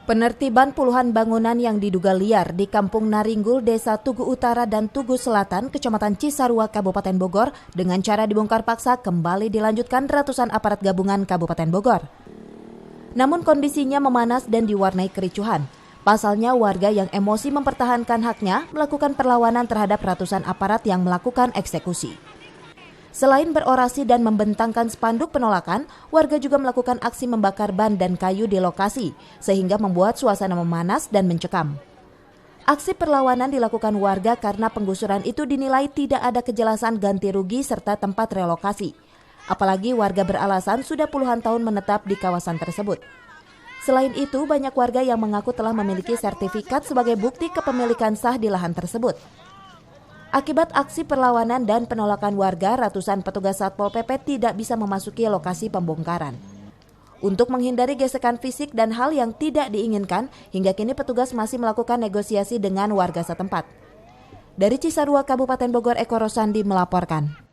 Penertiban puluhan bangunan yang diduga liar di Kampung Naringgul, Desa Tugu Utara dan Tugu Selatan, Kecamatan Cisarua, Kabupaten Bogor, dengan cara dibongkar paksa kembali dilanjutkan ratusan aparat gabungan Kabupaten Bogor. Namun kondisinya memanas dan diwarnai kericuhan. Pasalnya warga yang emosi mempertahankan haknya melakukan perlawanan terhadap ratusan aparat yang melakukan eksekusi. Selain berorasi dan membentangkan spanduk penolakan, warga juga melakukan aksi membakar ban dan kayu di lokasi, sehingga membuat suasana memanas dan mencekam. Aksi perlawanan dilakukan warga karena penggusuran itu dinilai tidak ada kejelasan ganti rugi serta tempat relokasi. Apalagi warga beralasan sudah puluhan tahun menetap di kawasan tersebut. Selain itu, banyak warga yang mengaku telah memiliki sertifikat sebagai bukti kepemilikan sah di lahan tersebut. Akibat aksi perlawanan dan penolakan warga, ratusan petugas Satpol PP tidak bisa memasuki lokasi pembongkaran. Untuk menghindari gesekan fisik dan hal yang tidak diinginkan, hingga kini petugas masih melakukan negosiasi dengan warga setempat. Dari Cisarua, Kabupaten Bogor, Eko Rosandi melaporkan.